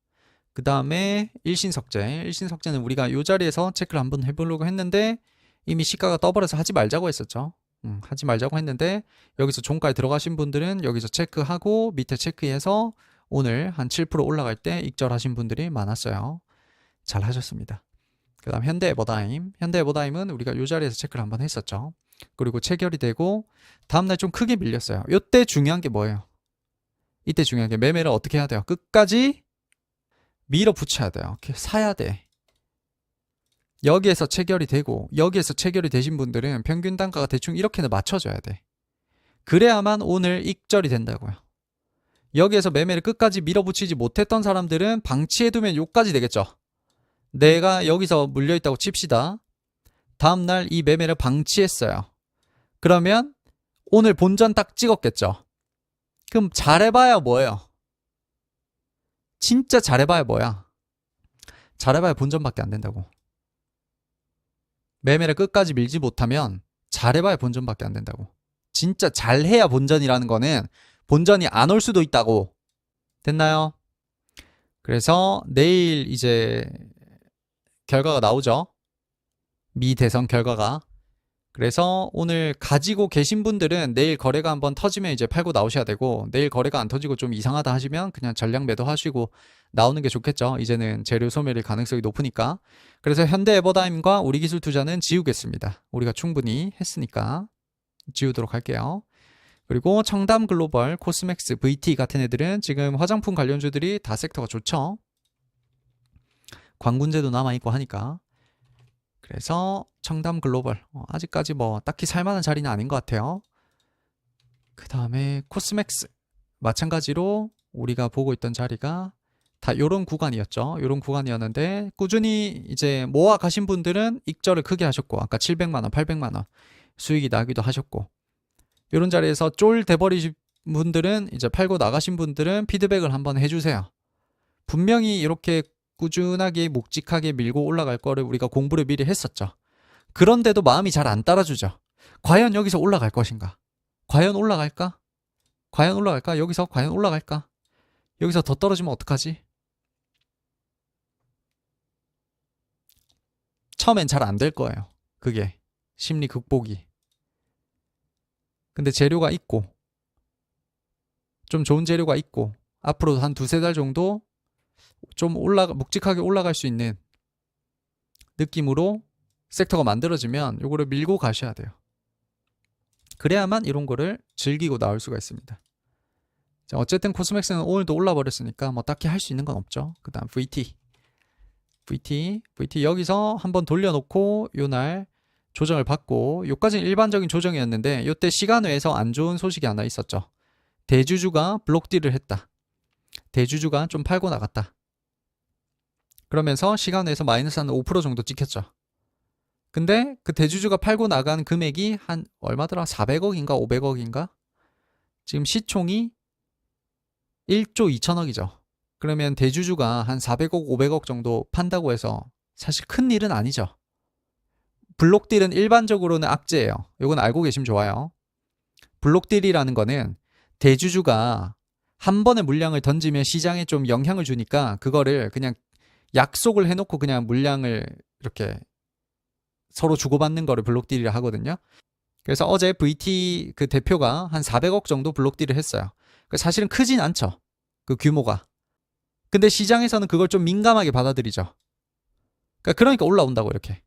그 다음에 일신석재. 일신석재는 우리가 이 자리에서 체크를 한번 해보려고 했는데 이미 시가가 떠버려서 하지 말자고 했었죠. 하지 말자고 했는데 여기서 종가에 들어가신 분들은 여기서 체크하고 밑에 체크해서 오늘 한 7% 올라갈 때 익절하신 분들이 많았어요. 잘 하셨습니다. 그 다음 현대에버다임. 현대에버다임은 우리가 이 자리에서 체크를 한번 했었죠. 그리고 체결이 되고 다음날 좀 크게 밀렸어요. 이때 중요한 게 뭐예요? 이때 중요한 게 매매를 어떻게 해야 돼요? 끝까지 밀어붙여야 돼요. 이렇게 사야 돼. 여기에서 체결이 되고 여기에서 체결이 되신 분들은 평균 단가가 대충 이렇게는 맞춰줘야 돼. 그래야만 오늘 익절이 된다고요. 여기에서 매매를 끝까지 밀어붙이지 못했던 사람들은 방치해두면 요까지 되겠죠. 내가 여기서 물려있다고 칩시다. 다음날 이 매매를 방치했어요. 그러면 오늘 본전 딱 찍었겠죠. 그럼 잘해봐야 뭐예요? 진짜 잘해봐야 뭐야? 잘해봐야 본전밖에 안 된다고. 매매를 끝까지 밀지 못하면 잘해봐야 본전밖에 안 된다고. 진짜 잘해야 본전이라는 거는 본전이 안 올 수도 있다고. 됐나요? 그래서 내일 이제 결과가 나오죠. 미 대선 결과가. 그래서 오늘 가지고 계신 분들은 내일 거래가 한번 터지면 이제 팔고 나오셔야 되고, 내일 거래가 안 터지고 좀 이상하다 하시면 그냥 전량 매도하시고 나오는 게 좋겠죠. 이제는 재료 소멸일 가능성이 높으니까. 그래서 현대에버다임과 우리기술투자는 지우겠습니다. 우리가 충분히 했으니까 지우도록 할게요. 그리고 청담글로벌, 코스맥스, VT 같은 애들은 지금 화장품 관련주들이 다 섹터가 좋죠. 광군제도 남아있고 하니까. 그래서 청담글로벌 아직까지 뭐 딱히 살만한 자리는 아닌 것 같아요. 그 다음에 코스맥스 마찬가지로 우리가 보고 있던 자리가 다 요런 구간이었죠. 요런 구간이었는데 꾸준히 이제 모아 가신 분들은 익절을 크게 하셨고, 아까 700만원 800만원 수익이 나기도 하셨고, 요런 자리에서 쫄 돼버리신 분들은, 이제 팔고 나가신 분들은 피드백을 한번 해주세요. 분명히 이렇게 꾸준하게 묵직하게 밀고 올라갈 거를 우리가 공부를 미리 했었죠. 그런데도 마음이 잘 안 따라주죠. 과연 여기서 올라갈 것인가? 과연 올라갈까? 과연 올라갈까? 여기서 과연 올라갈까? 여기서 더 떨어지면 어떡하지? 처음엔 잘 안 될 거예요. 그게 심리 극복이. 근데 재료가 있고 좀 좋은 재료가 있고 앞으로 한 두세 달 정도 좀 묵직하게 올라갈 수 있는 느낌으로 섹터가 만들어지면 요거를 밀고 가셔야 돼요. 그래야만 이런 거를 즐기고 나올 수가 있습니다. 자, 어쨌든 코스맥스는 오늘도 올라버렸으니까 뭐 딱히 할 수 있는 건 없죠. 그 다음 VT 여기서 한번 돌려놓고 요날 조정을 받고, 요까지는 일반적인 조정이었는데 요때 시간 외에서 안 좋은 소식이 하나 있었죠. 대주주가 블록딜을 했다. 대주주가 좀 팔고 나갔다. 그러면서 시간 내에서 마이너스 한 5% 정도 찍혔죠. 근데 그 대주주가 팔고 나간 금액이 한 얼마더라? 400억인가 500억인가? 지금 시총이 1조 2천억이죠. 그러면 대주주가 한 400억 500억 정도 판다고 해서 사실 큰 일은 아니죠. 블록딜은 일반적으로는 악재예요. 이건 알고 계시면 좋아요. 블록딜이라는 거는 대주주가 한 번에 물량을 던지면 시장에 좀 영향을 주니까 그거를 그냥 약속을 해놓고 그냥 물량을 이렇게 서로 주고받는 거를 블록딜이라 하거든요. 그래서 어제 VT 그 대표가 한 400억 정도 블록딜을 했어요. 사실은 크진 않죠. 그 규모가. 근데 시장에서는 그걸 좀 민감하게 받아들이죠. 그러니까 올라온다고 이렇게.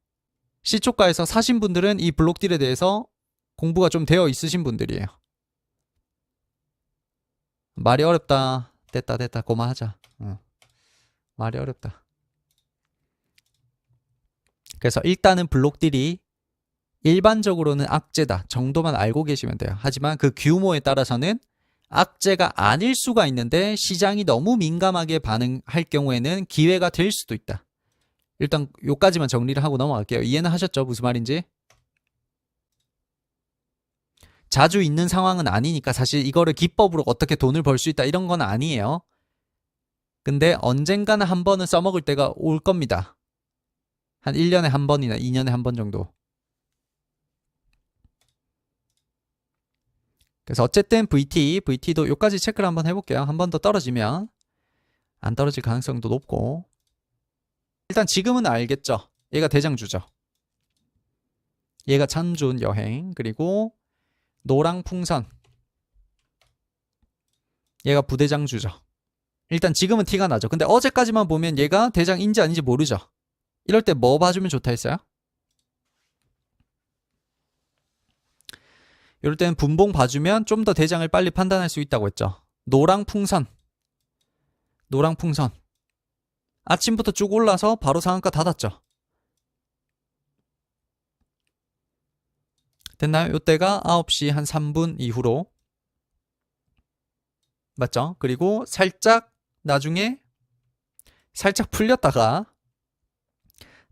시초가에서 사신 분들은 이 블록딜에 대해서 공부가 좀 되어 있으신 분들이에요. 말이 어렵다. 됐다. 고마하자. 말이 어렵다. 그래서 일단은 블록딜이 일반적으로는 악재다 정도만 알고 계시면 돼요. 하지만 그 규모에 따라서는 악재가 아닐 수가 있는데 시장이 너무 민감하게 반응할 경우에는 기회가 될 수도 있다. 일단 요까지만 정리를 하고 넘어갈게요. 이해는 하셨죠? 무슨 말인지? 자주 있는 상황은 아니니까 사실 이거를 기법으로 어떻게 돈을 벌 수 있다 이런 건 아니에요. 근데 언젠가는 한 번은 써먹을 때가 올 겁니다. 한 1년에 한 번이나 2년에 한 번 정도. 그래서 어쨌든 VT도 요까지 체크를 한번 해볼게요. 한 번 더 떨어지면 안 떨어질 가능성도 높고. 일단 지금은 알겠죠. 얘가 대장주죠. 얘가 참 좋은 여행. 그리고 노랑 풍선. 얘가 부대장주죠. 일단 지금은 티가 나죠. 근데 어제까지만 보면 얘가 대장인지 아닌지 모르죠. 이럴 때 뭐 봐주면 좋다 했어요? 이럴 때는 분봉 봐주면 좀 더 대장을 빨리 판단할 수 있다고 했죠. 노랑 풍선. 아침부터 쭉 올라서 바로 상한가 닫았죠. 됐나요? 이때가 9시 한 3분 이후로. 맞죠? 그리고 살짝 나중에 살짝 풀렸다가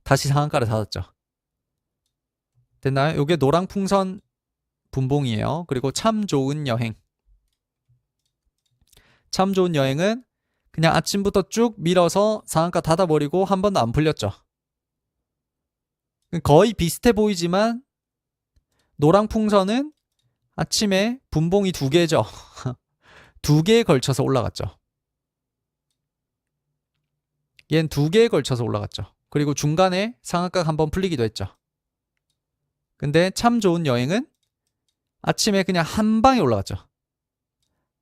다시 상한가를 닫았죠. 됐나요? 이게 노랑 풍선 분봉이에요. 그리고 참 좋은 여행. 참 좋은 여행은 그냥 아침부터 쭉 밀어서 상한가 닫아버리고 한 번도 안 풀렸죠. 거의 비슷해 보이지만 노랑 풍선은 아침에 분봉이 2개죠. 2개에 걸쳐서 올라갔죠. 얘는 2개에 걸쳐서 올라갔죠. 그리고 중간에 상한가가 한번 풀리기도 했죠. 근데 참 좋은 여행은 아침에 그냥 한 방에 올라갔죠.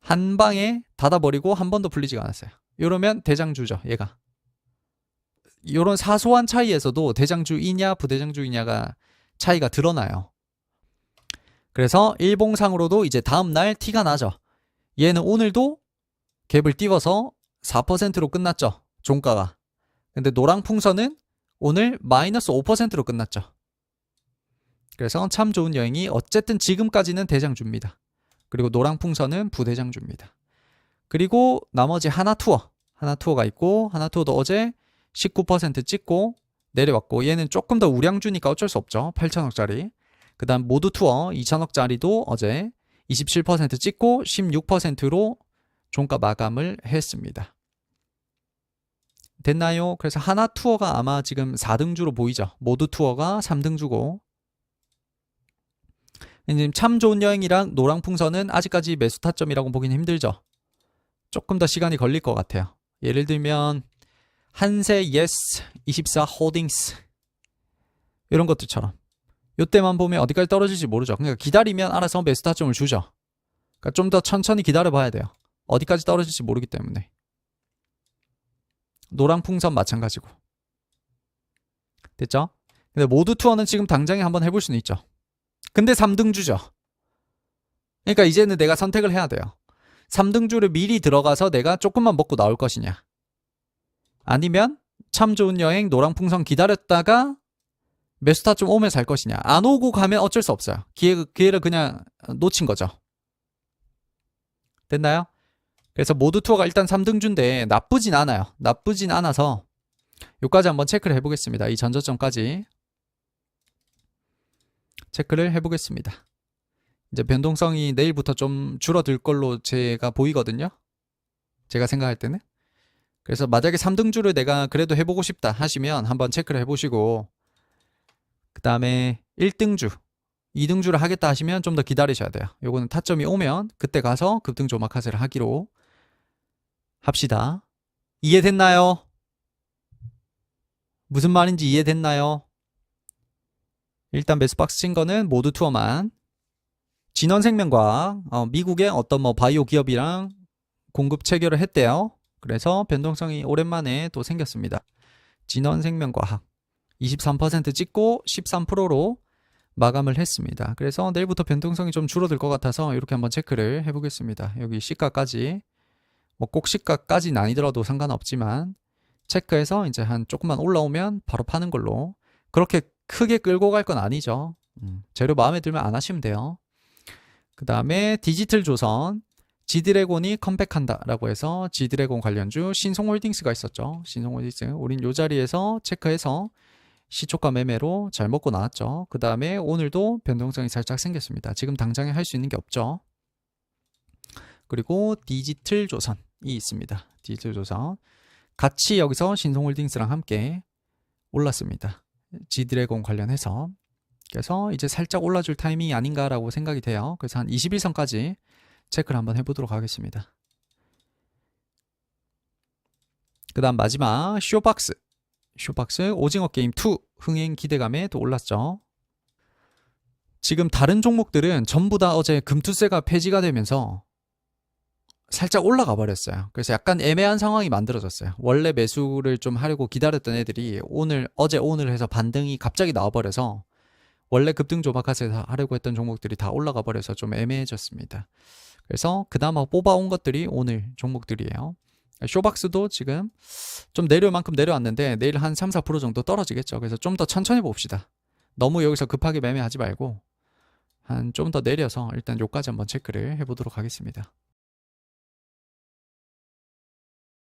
한 방에 닫아버리고 한 번도 풀리지가 않았어요. 이러면 대장주죠, 얘가. 이런 사소한 차이에서도 대장주이냐 부대장주이냐가 차이가 드러나요. 그래서 일봉상으로도 이제 다음날 티가 나죠. 얘는 오늘도 갭을 띄워서 4%로 끝났죠, 종가가. 근데 노랑풍선은 오늘 마이너스 5%로 끝났죠. 그래서 참 좋은 여행이 어쨌든 지금까지는 대장주입니다. 그리고 노랑풍선은 부대장주입니다. 그리고 나머지 하나투어가 있고, 하나투어도 어제 19% 찍고 내려왔고, 얘는 조금 더 우량주니까 어쩔 수 없죠. 8천억짜리. 그 다음 모두투어 2천억짜리도 어제 27% 찍고 16%로 종가 마감을 했습니다. 됐나요? 그래서 하나투어가 아마 지금 4등주로 보이죠. 모두투어가 3등주고, 참 좋은 여행이랑 노랑풍선은 아직까지 매수 타점이라고 보기는 힘들죠. 조금 더 시간이 걸릴 것 같아요. 예를 들면 한세 예스 24 홀딩스 이런 것들처럼 이때만 보면 어디까지 떨어질지 모르죠. 그러니까 기다리면 알아서 매수 타점을 주죠. 그러니까 좀 더 천천히 기다려 봐야 돼요. 어디까지 떨어질지 모르기 때문에. 노랑풍선 마찬가지고. 됐죠? 근데 모두 투어는 지금 당장에 한번 해볼 수는 있죠. 근데 3등주죠. 그러니까 이제는 내가 선택을 해야 돼요. 3등주를 미리 들어가서 내가 조금만 먹고 나올 것이냐, 아니면 참 좋은 여행 노랑풍선 기다렸다가 매수타 좀 오면 살 것이냐. 안 오고 가면 어쩔 수 없어요. 기회를 그냥 놓친 거죠. 됐나요? 그래서 모두 투어가 일단 3등주인데 나쁘진 않아요. 나쁘진 않아서 요까지 한번 체크를 해보겠습니다. 이 전저점까지 체크를 해보겠습니다. 이제 변동성이 내일부터 좀 줄어들 걸로 제가 보이거든요. 제가 생각할 때는. 그래서 만약에 3등주를 내가 그래도 해보고 싶다 하시면 한번 체크를 해보시고, 그 다음에 1등주, 2등주를 하겠다 하시면 좀 더 기다리셔야 돼요. 요거는 타점이 오면 그때 가서 급등 오마카세를 하기로 합시다. 이해됐나요? 무슨 말인지 이해됐나요? 일단 매수박스 친 거는 모두 투어만. 진원생명과학, 미국의 어떤 바이오 기업이랑 공급 체결을 했대요. 그래서 변동성이 오랜만에 또 생겼습니다. 진원생명과학 23% 찍고 13%로 마감을 했습니다. 그래서 내일부터 변동성이 좀 줄어들 것 같아서 이렇게 한번 체크를 해보겠습니다. 여기 시가까지, 꼭 시가까지는 아니더라도 상관없지만 체크해서 이제 한 조금만 올라오면 바로 파는 걸로. 그렇게 크게 끌고 갈 건 아니죠. 재료 마음에 들면 안 하시면 돼요. 그 다음에 디지털 조선, 지드래곤이 컴백한다라고 해서 지드래곤 관련주 신송홀딩스가 있었죠. 신송홀딩스. 우린 요 자리에서 체크해서 시초가 매매로 잘 먹고 나왔죠. 그 다음에 오늘도 변동성이 살짝 생겼습니다. 지금 당장에 할 수 있는 게 없죠. 그리고 디지털 조선이 있습니다. 디지털 조선. 같이 여기서 신송홀딩스랑 함께 올랐습니다. 지드래곤 관련해서. 그래서 이제 살짝 올라줄 타이밍이 아닌가라고 생각이 돼요. 그래서 한 21선까지 체크를 한번 해보도록 하겠습니다. 그 다음 마지막 쇼박스. 쇼박스 오징어 게임 2 흥행 기대감에 또 올랐죠. 지금 다른 종목들은 전부 다 어제 금투세가 폐지가 되면서 살짝 올라가 버렸어요. 그래서 약간 애매한 상황이 만들어졌어요. 원래 매수를 좀 하려고 기다렸던 애들이 어제 오늘 해서 반등이 갑자기 나와버려서 원래 급등 조박하세서 하려고 했던 종목들이 다 올라가 버려서 좀 애매해졌습니다. 그래서 그나마 뽑아온 것들이 오늘 종목들이에요. 쇼박스도 지금 좀 내려올 만큼 내려왔는데 내일 한 3-4% 정도 떨어지겠죠. 그래서 좀 더 천천히 봅시다. 너무 여기서 급하게 매매하지 말고 한 좀 더 내려서 일단 요까지 한번 체크를 해보도록 하겠습니다.